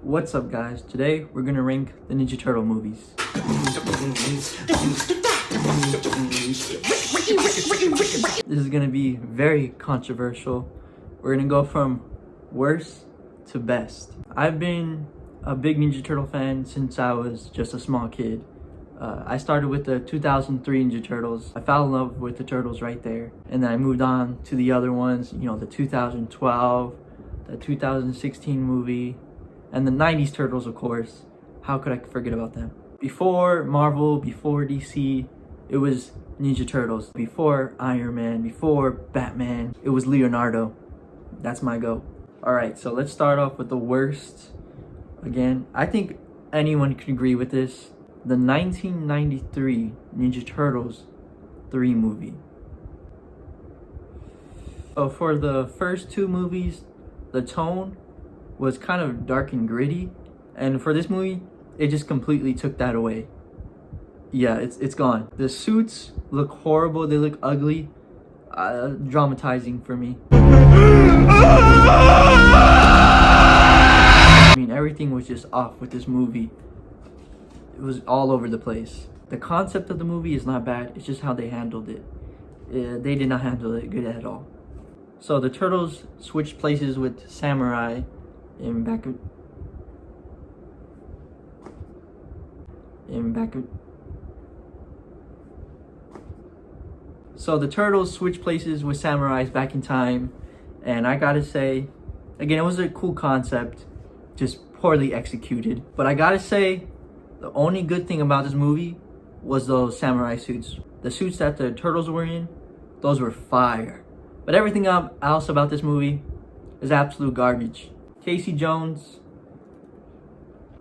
What's up, guys? Today we're gonna rank the Ninja Turtle movies. This is gonna be very controversial. We're gonna go from worst to best. I've been a big Ninja Turtle fan since I was just a small kid. I started with the 2003 Ninja Turtles. I fell in love with the Turtles right there. And then I moved on to the other ones, you know, the 2012, the 2016 movie, and the 90s Turtles, of course. How could I forget about them? Before Marvel, before DC, it was Ninja Turtles. Before Iron Man, before Batman, it was Leonardo. That's my go. Alright, so let's start off with the worst. Again, I think anyone can agree with this. The 1993 Ninja Turtles 3 movie. So for the first two movies, the tone was kind of dark and gritty, and for this movie, it just completely took that away. Yeah, it's gone. The suits look horrible, they look ugly, dramatizing for me. I mean, everything was just off with this movie. It was all over the place. The concept of the movie is not bad, it's just how they handled it. They did not handle it good at all. So the Turtles switched places with Samurai in back of So the Turtles switched places with Samurais back in time, and I gotta say, again, it was a cool concept, just poorly executed. But I gotta say, the only good thing about this movie was those samurai suits. The suits that the Turtles were in, those were fire. But everything else about this movie is absolute garbage. Casey Jones,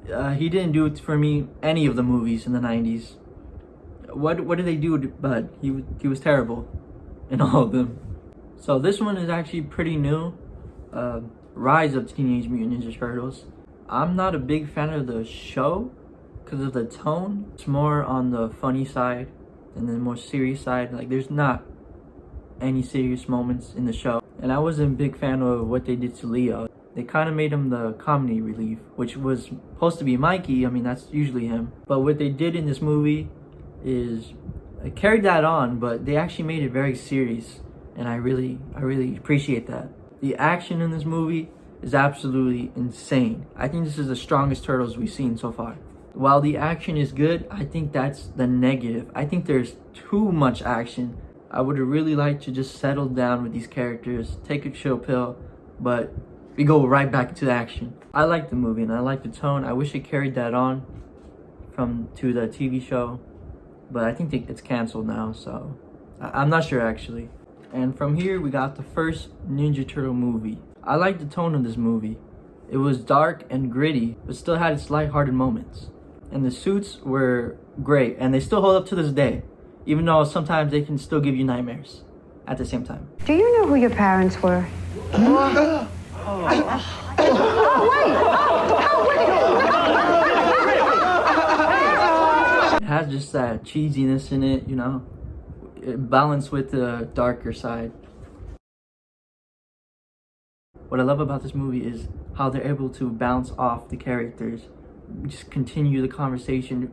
he didn't do it for me any of the movies in the 90s. What did they do, bud? He was terrible in all of them. So this one is actually pretty new. Rise of Teenage Mutant Ninja Turtles. I'm not a big fan of the show because of the tone. It's more on the funny side and the more serious side. Like, there's not any serious moments in the show. And I wasn't a big fan of what they did to Leo. They kind of made him the comedy relief, which was supposed to be Mikey. I mean, that's usually him. But what they did in this movie is I carried that on, but they actually made it very serious. And I really appreciate that. The action in this movie is absolutely insane. I think this is the strongest Turtles we've seen so far. While the action is good, I think that's the negative. I think there's too much action. I would have really liked to just settle down with these characters, take a chill pill, but we go right back to the action. I like the movie and I like the tone. I wish it carried that on to the TV show, but I think it's canceled now, so I'm not sure actually. And from here, we got the first Ninja Turtle movie. I like the tone of this movie. It was dark and gritty, but still had its lighthearted moments. And the suits were great, and they still hold up to this day, even though sometimes they can still give you nightmares at the same time. Do you know who your parents were? Oh, It has just that cheesiness in it, you know, balanced with the darker side. What I love about this movie is how they're able to bounce off the characters, just continue the conversation.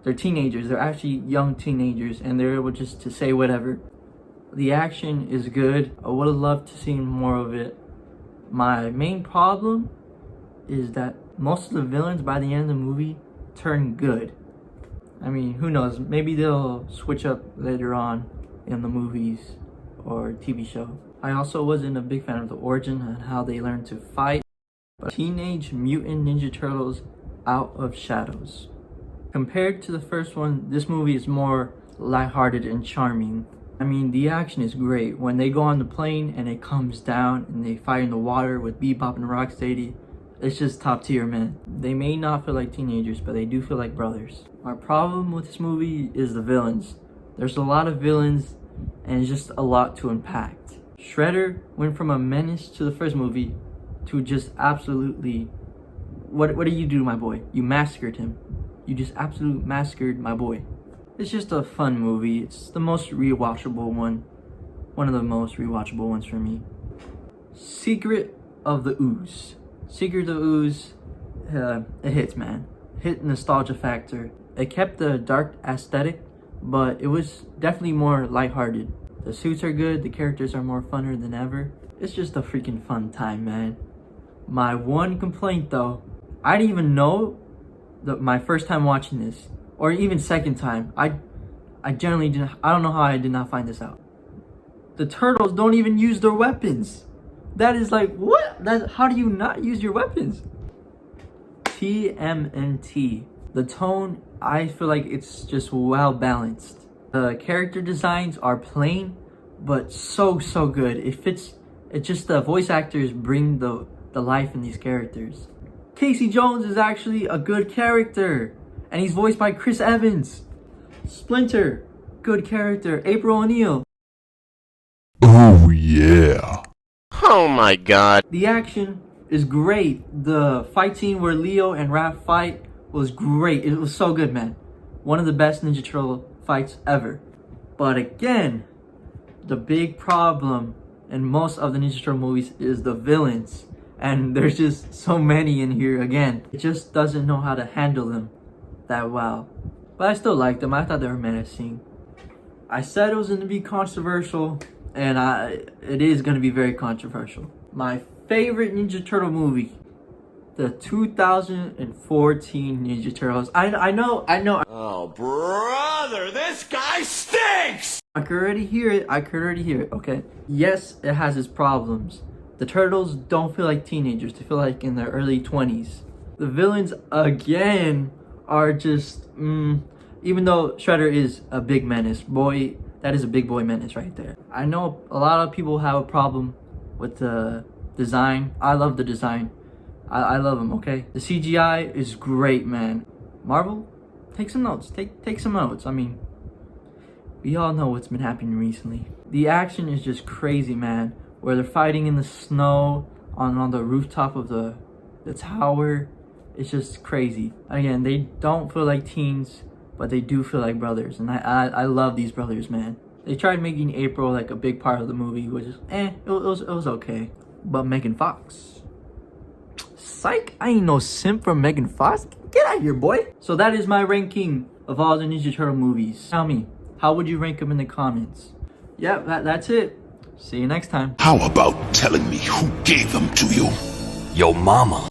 They're teenagers, they're actually young teenagers, and they're able just to say whatever. The action is good. I would have loved to see more of it. My main problem is that most of the villains by the end of the movie turn good. I mean, who knows, maybe they'll switch up later on in the movies or TV show. I also wasn't a big fan of the origin and how they learned to fight. But Teenage Mutant Ninja Turtles Out of Shadows. Compared to the first one, this movie is more lighthearted and charming. I mean, the action is great. When they go on the plane and it comes down and they fight in the water with Bebop and Rocksteady, it's just top tier, man. They may not feel like teenagers, but they do feel like brothers. My problem with this movie is the villains. There's a lot of villains and it's just a lot to unpack. Shredder went from a menace to the first movie to just absolutely... What did you do to my boy? You massacred him. You just absolutely massacred my boy. It's just a fun movie. It's the most rewatchable one. One of the most rewatchable ones for me. Secret of the Ooze. Secret of the Ooze it hits, man. Hit nostalgia factor. It kept the dark aesthetic, but it was definitely more lighthearted. The suits are good, the characters are more funner than ever. It's just a freaking fun time, man. My one complaint though, I didn't even know my first time watching this, or even second time. I generally didn't. I don't know how I did not find this out. The turtles don't even use their weapons. That is like, what? How do you not use your weapons? TMNT. The tone, I feel like it's just well balanced. The character designs are plain, but so good. It fits. It's just the voice actors bring the life in these characters. Casey Jones is actually a good character, and he's voiced by Chris Evans. Splinter, good character. April O'Neil. Oh yeah. Oh my god. The action is great. The fight scene where Leo and Raph fight was great. It was so good, man. One of the best Ninja Turtle fights ever. But again, the big problem in most of the Ninja Turtle movies is the villains. And there's just so many in here again. It just doesn't know how to handle them that well. But I still liked them. I thought they were menacing. I said it was going to be controversial, and it is going to be very controversial. My favorite Ninja Turtle movie, the 2014 Ninja Turtles. I know. Oh, brother, this guy stinks! I could already hear it, okay? Yes, it has its problems. The turtles don't feel like teenagers, they feel like in their early 20s. The villains, again, are just, even though Shredder is a big menace, boy, that is a big boy menace right there. I know a lot of people have a problem with the design. I love the design. I love them, okay? The CGI is great, man. Marvel, take some notes. Take some notes. I mean, we all know what's been happening recently. The action is just crazy, man. Where they're fighting in the snow on the rooftop of the tower. It's just crazy. Again, they don't feel like teens, but they do feel like brothers. And I love these brothers, man. They tried making April like a big part of the movie, which is, it was okay. But Megan Fox. Psych, I ain't no simp for Megan Fox. Get out of here, boy. So that is my ranking of all the Ninja Turtle movies. Tell me, how would you rank them in the comments? Yeah, that's it. See you next time. How about telling me who gave them to you? Yo mama.